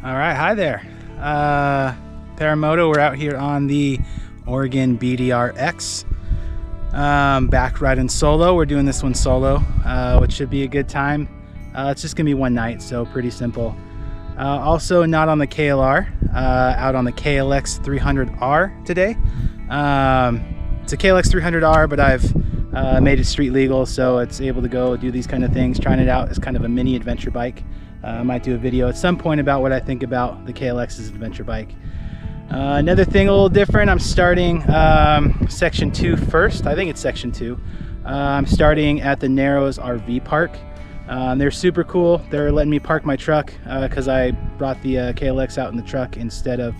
All right, hi there. Paramoto, we're out here on the ORBDR-X. Back riding solo. We're doing this one solo, which should be a good time. It's just gonna be one night, so pretty simple. Also not on the KLR, out on the KLX 300R today. It's a KLX 300R, but I've made it street legal, so it's able to go do these kind of things. Trying it out as kind of a mini adventure bike. I might do a video at some point about what I think about the KLX's adventure bike. Another thing a little different, I'm starting section 2 first. I think it's section 2. I'm starting at the Narrows RV park. They're super cool. They're letting me park my truck because I brought the KLX out in the truck instead of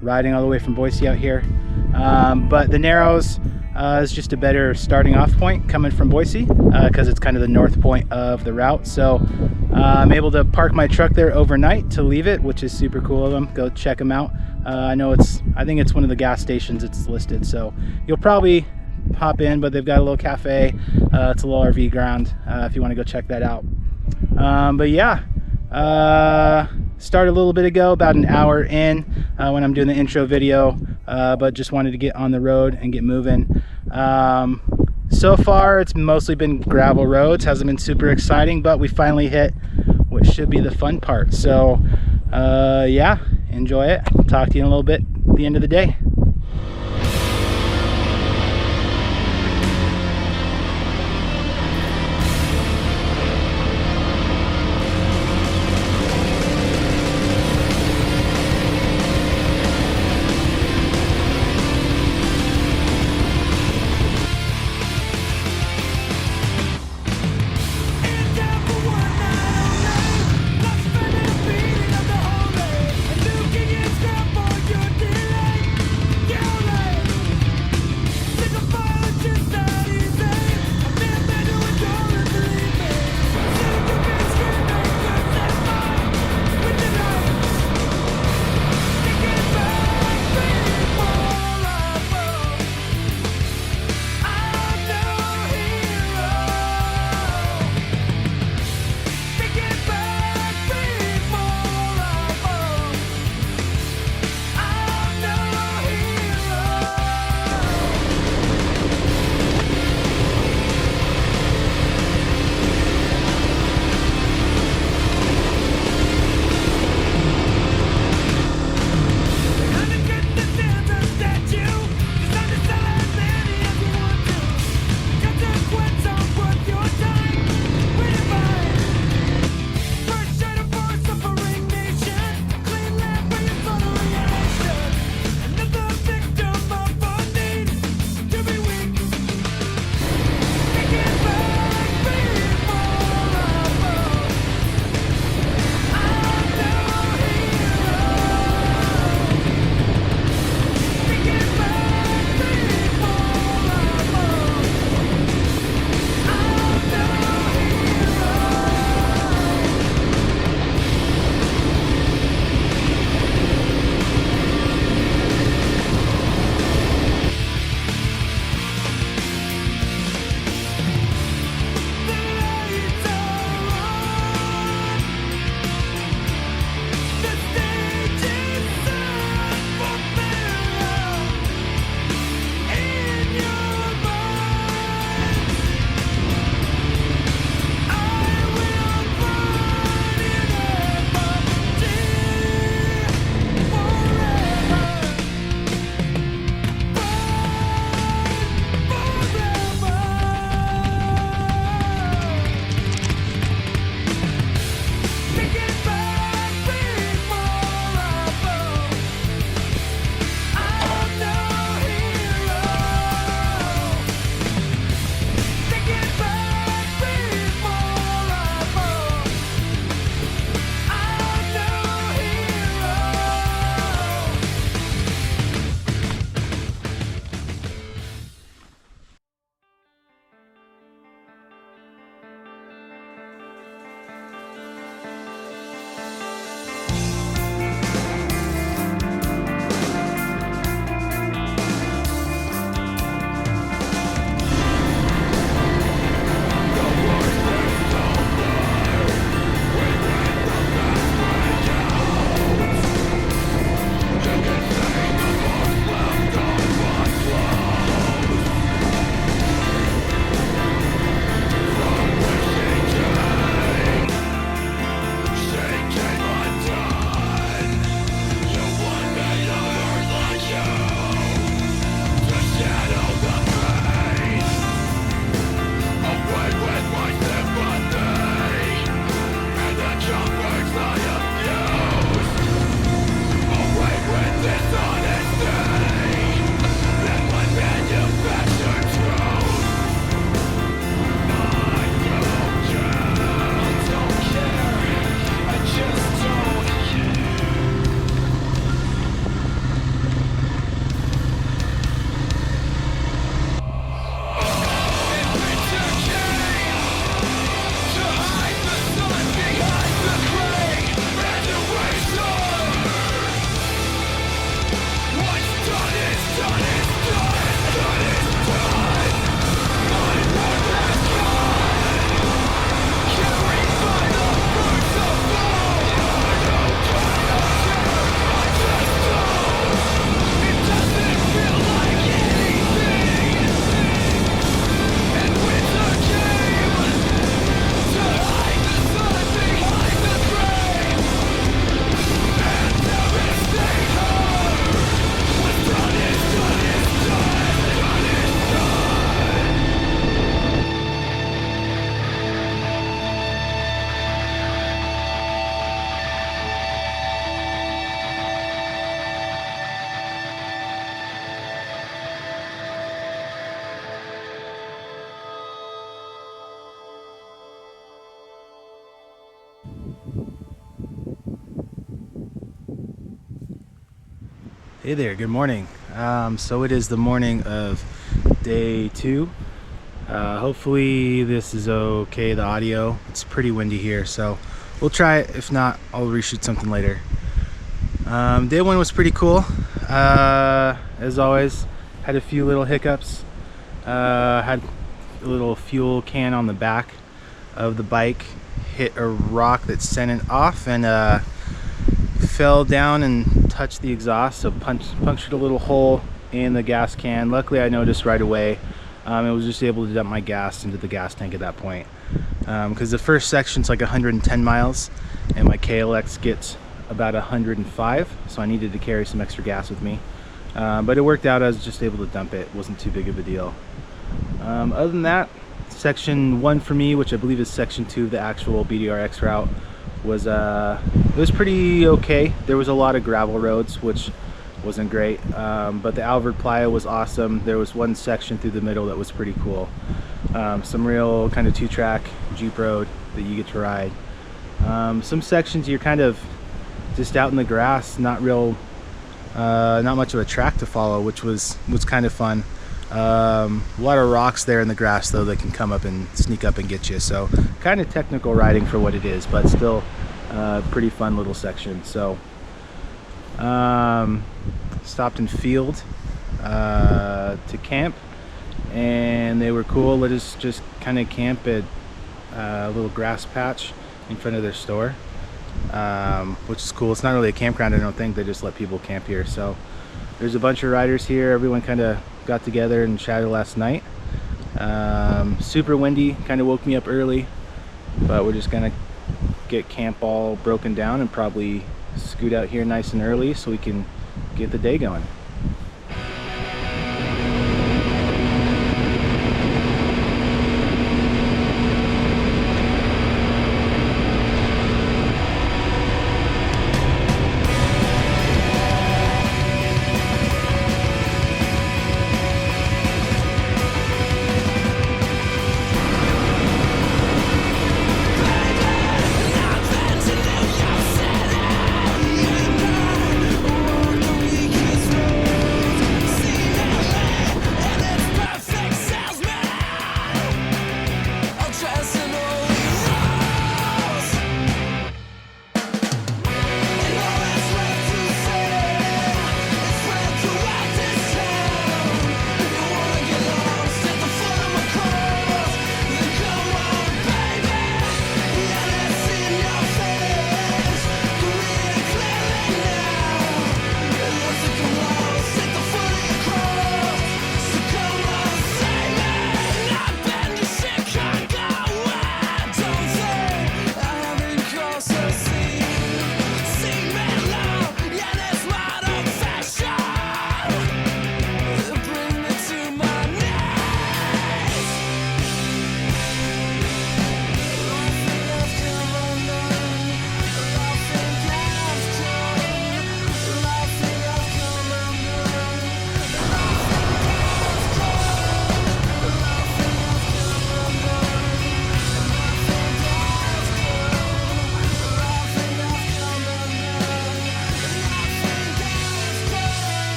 riding all the way from Boise out here. But the Narrows is just a better starting off point coming from Boise because it's kind of the north point of the route. So I'm able to park my truck there overnight to leave it, which is super cool of them. Go check them out. I think it's one of the gas stations it's listed, so you'll probably hop in, but they've got a little cafe. It's a little RV ground if you want to go check that out. But yeah, started a little bit ago, about an hour in when I'm doing the intro video, but just wanted to get on the road and get moving. So far it's mostly been gravel roads, hasn't been super exciting, but we finally hit what should be the fun part. So yeah, enjoy it. I'll talk to you in a little bit at the end of the day. Hey there, good morning. So it is the morning of day 2. Hopefully this is okay, the audio. It's pretty windy here, so we'll try it. If not, I'll reshoot something later. Day 1 was pretty cool. As always, had a few little hiccups. Had a little fuel can on the back of the bike, hit a rock that sent it off, and fell down and touched the exhaust, so punctured a little hole in the gas can. Luckily I noticed right away. I was just able to dump my gas into the gas tank at that point, because the first section's like 110 miles and my KLX gets about 105, so I needed to carry some extra gas with me, but it worked out. I was just able to dump it. It wasn't too big of a deal. Other than that, section 1 for me, which I believe is section 2 of the actual BDR-X route, was it was pretty okay. There was a lot of gravel roads, which wasn't great, but the Alvord Playa was awesome. There was one section through the middle that was pretty cool. Some real kind of 2-track Jeep road that you get to ride. Some sections you're kind of just out in the grass, not much of a track to follow, which was kind of fun. A lot of rocks there in the grass though that can come up and sneak up and get you, so kind of technical riding for what it is, but still pretty fun little section. So stopped in Field to camp, and they were cool. Let us just kind of camp at a little grass patch in front of their store, which is cool. It's not really a campground, I don't think. They just let people camp here. So there's a bunch of riders here. Everyone kind of got together and chatted last night. Super windy, kind of woke me up early, but we're just gonna get camp all broken down and probably scoot out here nice and early so we can get the day going.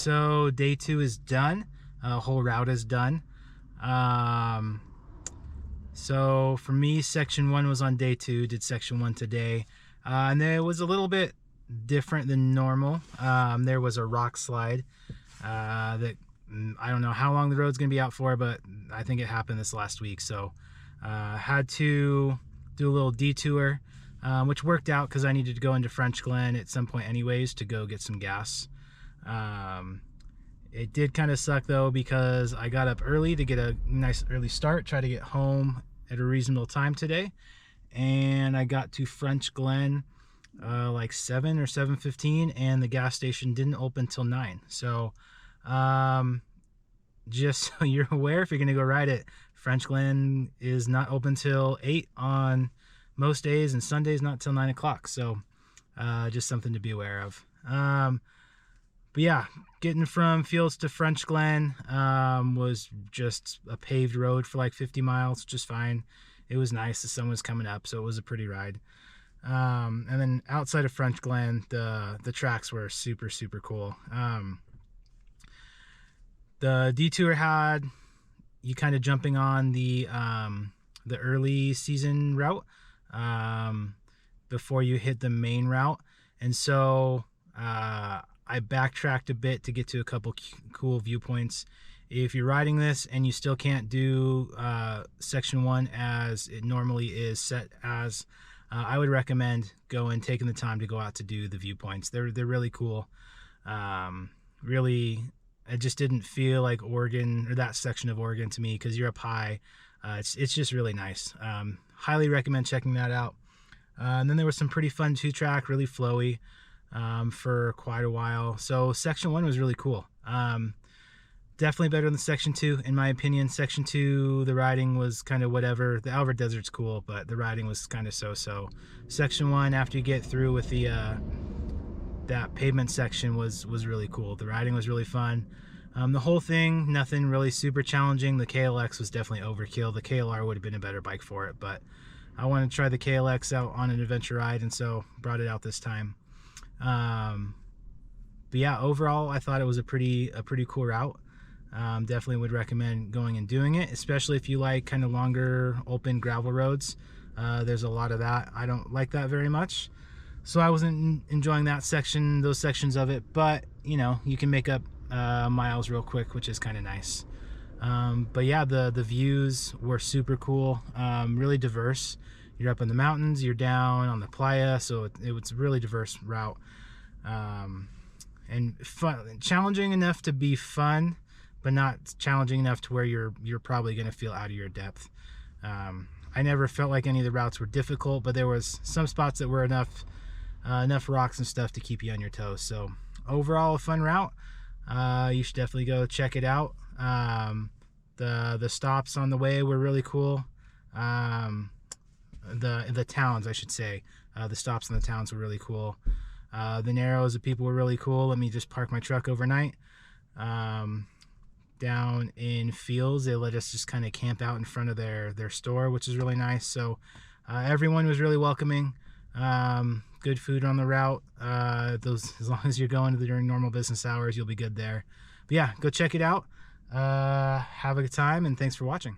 so day 2 is done. Whole route is done. So for me, section 1 was on day 2, did section 1 today. And then it was a little bit different than normal. There was a rock slide that I don't know how long the road's gonna be out for, but I think it happened this last week. So had to do a little detour, which worked out because I needed to go into French Glen at some point anyways to go get some gas. It did kind of suck though, because I got up early to get a nice early start, try to get home at a reasonable time today, and I got to French Glen like 7 or 7:15, and the gas station didn't open till 9. So just so you're aware, if you're gonna go ride it, French Glen is not open till 8 on most days, and Sundays not till 9 o'clock. So just something to be aware of. But yeah, getting from Fields to French Glen was just a paved road for like 50 miles, just fine. It was nice. The sun was coming up, so it was a pretty ride. And then outside of French Glen, the tracks were super, super cool. The detour had you kind of jumping on the early season route before you hit the main route, and so I backtracked a bit to get to a couple cool viewpoints. If you're riding this and you still can't do section 1 as it normally is set as, I would recommend taking the time to go out to do the viewpoints. They're really cool. Really, it just didn't feel like Oregon, or that section of Oregon, to me, because you're up high. It's just really nice. Highly recommend checking that out. And then there was some pretty fun 2-track, really flowy, for quite a while. So section 1 was really cool. Definitely better than section 2 in my opinion. Section 2, the riding was kind of whatever. The Alvord Desert's cool, but the riding was kind of so-so. Section 1, after you get through with the that pavement section, was really cool. The riding was really fun. The whole thing, nothing really super challenging. The KLX was definitely overkill. The KLR would have been a better bike for it, but I wanted to try the KLX out on an adventure ride, and so brought it out this time. But yeah, overall I thought it was a pretty cool route. Definitely would recommend going and doing it, especially if you like kind of longer open gravel roads. There's a lot of that. I don't like that very much, so I wasn't enjoying those sections of it, but you know, you can make up miles real quick, which is kind of nice. But yeah, the views were super cool, really diverse. You're up in the mountains, you're down on the playa, so it was a really diverse route, and fun, challenging enough to be fun, but not challenging enough to where you're probably going to feel out of your depth. I never felt like any of the routes were difficult, but there was some spots that were enough rocks and stuff to keep you on your toes. So overall, a fun route. You should definitely go check it out. The stops on the way were really cool. The towns, I should say, the stops in the towns were really cool. The narrows, the people were really cool. Let me just park my truck overnight. Down in Fields, they let us just kind of camp out in front of their store, which is really nice. So everyone was really welcoming. Good food on the route. As long as you're going during normal business hours, you'll be good there. But yeah, go check it out. Have a good time, and thanks for watching.